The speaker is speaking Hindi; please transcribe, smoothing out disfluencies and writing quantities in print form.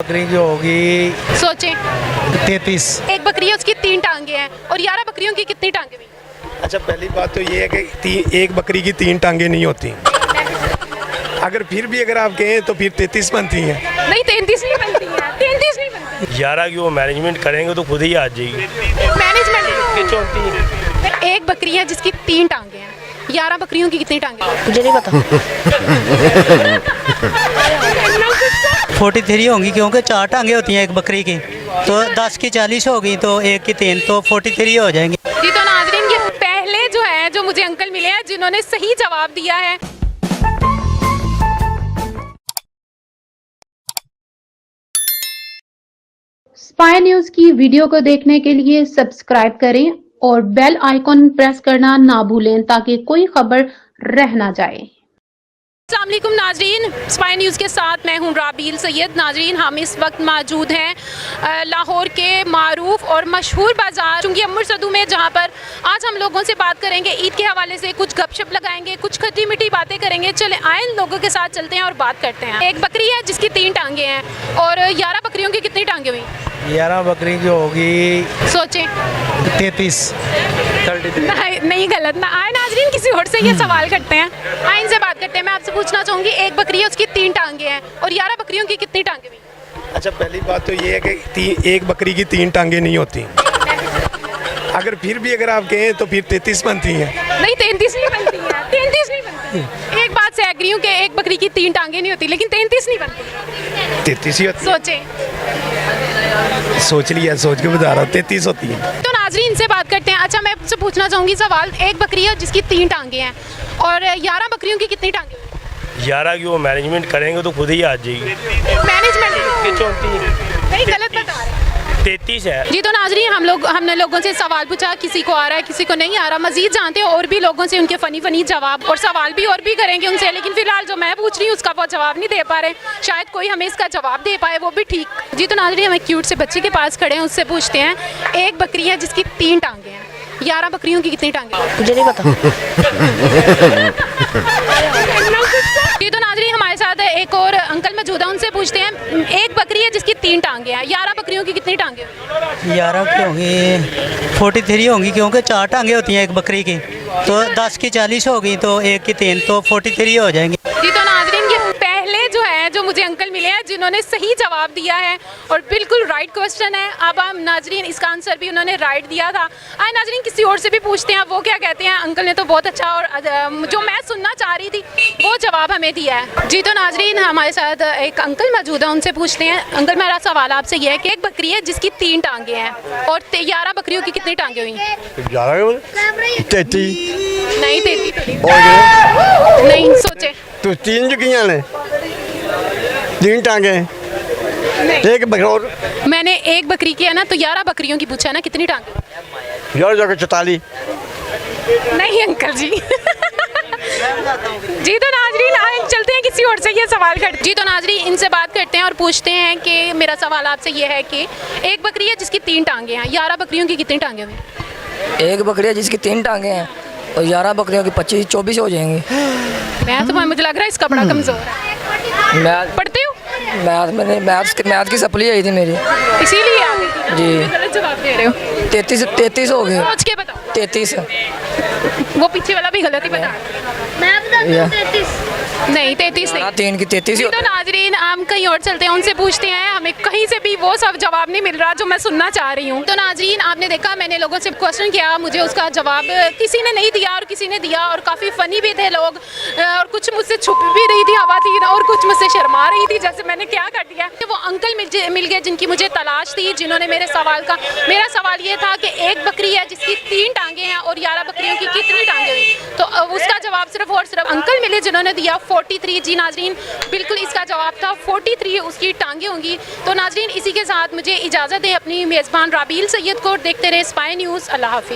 बकरी जो होगी सोचें। 33। एक बकरी है, उसकी 3 टांगे हैं और 11 बकरियों की कितनी टांगे हुई? अच्छा, पहली बात तो ये है कि एक बकरी की 3 टांगे नहीं होती। अगर आप कहें तो फिर 33 बनती हैं। नहीं, 33 नहीं बनती है, 33 नहीं बनती। 11 की वो मैनेजमेंट करेंगे तो खुद ही आ जाएगी। मैनेजमेंट 34। एक बकरी है जिसकी 3 टांगे हैं, 11 बकरियों की कितनी टांगे? मुझे नहीं पता। 43 होंगी क्योंकि 4 टांगे होती हैं एक बकरी की, तो 10 की 40 होगी तो एक की 3 तो 43 हो जाएंगे। जी तो नाज़रीन, ये पहले जो मुझे अंकल मिले हैं जिन्होंने सही जवाब दिया है। स्पाई न्यूज़ की वीडियो को देखने के लिए सब्सक्राइब करें और बेल आइकॉन प्रेस करना ना भूलें ताकि कोई खबर रह ना जाए। अस्सलाम वालेकुम नाजरीन, स्पाई न्यूज़ के साथ मैं हूं राबील सैयद। नाजरीन, हम इस वक्त मौजूद हैं लाहौर के मारूफ और मशहूर बाज़ार चुंगी अमर सदू में, जहां पर आज हम लोगों से बात करेंगे ईद के हवाले से, कुछ गपशप लगाएंगे, कुछ खट्टी मीठी बातें करेंगे। चले आए लोगों के साथ चलते हैं और बात करते हैं। एक बकरी है जिसकी 3 टांगे हैं और 11 बकरियों की कितनी टांगे हुई? 11 बकरी जो होगी सोचें। 33। नहीं, गलत ना आए नाजरीन, किसी और से ये सवाल करते हैं। आए इनसे बात करते हैं। मैं आपसे पूछना चाहूँगी, एक बकरी है, उसकी 3 टांगे हैं और 11 बकरियों की कितनी टांगे हुई? अच्छा, पहली बात तो ये है कि एक बकरी की 3 टांगे नहीं होती। अगर आप कहें तो फिर 33 बनती हैं। नहीं, 33 नहीं बनती है, 33 नहीं बनती। एक बात से एग्री हूँ कि एक बकरी की 3 टांगे नहीं होती, लेकिन 33 नहीं बनती। 33 ही होती। सोचें। सोच लिया, सोच के बता रहा हूँ, 33 होती है। तो नाजरीन इनसे बात करते हैं। अच्छा, मैं आपसे पूछना चाहूँगी सवाल, एक बकरी है जिसकी 3 टांगे हैं और 11 बकरियों की कितनी टांगे हुई? 11 की वो मैनेजमेंट करेंगे तो खुद ही आ जाएगी। मैनेजमेंट 34। नहीं, गलत बता रहे हैं। 33 है। जी तो नाजरीन, हमने लोगों से सवाल पूछा, किसी को आ रहा है, किसी को नहीं आ रहा। मजीद जानते हैं और भी लोगों से उनके फ़नी जवाब और सवाल भी और भी करेंगे उनसे, लेकिन फिलहाल जो मैं पूछ रही हूँ उसका वो जवाब नहीं दे पा रहे। शायद कोई हमें इसका जवाब दे पाए, वो भी ठीक। जी तो नाजरीन, हम एक क्यूट से बच्चे के पास खड़े हैं, उससे पूछते हैं, एक बकरी है जिसकी 3 टांगे हैं, 11 बकरियों की कितनी टांगे? मुझे नहीं पता। जी तो नाजरीन, हमारे साथ एक और अंकल मौजूद है, उनसे पूछते हैं, एक बकरी है जिसकी 3 टांगे हैं, 11 बकरियों की कितनी टांगे? 11 की होंगी 43 होंगी क्योंकि 4 टांगे होती हैं एक बकरी की, तो 10 की 40 होगी तो एक की 3 तो 43 हो जाएंगे। जी तो नाजरीन, ये पहले जो मुझे अंकल मिले हैं जिन्होंने सही जवाब दिया है और बिल्कुल राइट क्वेश्चन है। अब हम नाजरीन इसका आंसर भी उन्होंने राइट दिया था। आए नाजरीन, किसी और से भी पूछते हैं वो क्या कहते हैं। अंकल ने तो बहुत अच्छा और जो मैं सुनना चाह रही थी वो जवाब हमें दिया है। जी तो नाजरीन, हमारे साथ एक अंकल मौजूद है, उनसे पूछते हैं। अंकल, मेरा सवाल आपसे ये है कि एक बकरी है जिसकी 3 टांगे हैं और 11 बकरियों की कितनी टांगे हुई? 33 नहीं, 33 हो गए नहीं, सोचे। तो 3 जुकियां ने 3 टांगे एक बकरी। मैंने एक बकरी की है ना, तो 11 बकरियों की पूछा है ना, कितनी टांगे? यार जाकर 44। नहीं अंकल जी। जी तो नाजरीन, आए चलते हैं किसी और से ये सवाल करते। जी तो नाजरीन, इनसे बात करते हैं और पूछते हैं कि मेरा सवाल आपसे ये है कि एक बकरी है जिसकी 3 टांगे हैं, 11 बकरियों की कितनी टांगे हुई? एक बकरी है जिसकी 3 टांगे हैं और 11 बकरियों की 25-24 हो जाएंगी। मुझे लग रहा है इसका बड़ा कमजोर है। मैथ पढ़ते हो? मैथ की सप्ली आई थी मेरी, इसीलिए आ गई थी। जी। गलत जवाब दे रहे हो। 33 हो गए। सोच के बताओ। 33 वो पीछे वाला भी गलत ही बता। नहीं, 33 नहीं। 3 की 33 तो नाजरीन, हम कहीं और चलते हैं, उनसे पूछते हैं। हमें कहीं से भी वो सब जवाब नहीं मिल रहा जो मैं सुनना चाह रही हूँ। तो नाजरीन, आपने देखा, मैंने लोगों से क्वेश्चन किया, मुझे उसका जवाब किसी ने नहीं दिया और किसी ने दिया, और काफ़ी फ़नी भी थे लोग, और कुछ मुझसे छुप भी रही थी खवातीन और कुछ मुझसे शर्मा रही थी, जैसे मैंने क्या कर दिया। वो अंकल मिल गए जिनकी मुझे तलाश थी, जिन्होंने मेरा सवाल ये था कि एक बकरी है जिसकी 3 टांगे हैं और 11 बकरियों की कितनी टांगे हुई? तो उसका जवाब सिर्फ और सिर्फ अंकल मिले जिन्होंने दिया 43। जी नाजरीन, बिल्कुल इसका जवाब था 43 उसकी टांगे होंगी। तो नाजरीन, इसी के साथ मुझे इजाज़त है अपनी मेज़बान राबील सैयद को। देखते रहे स्पाई न्यूज़। अल्लाह हाफिज़।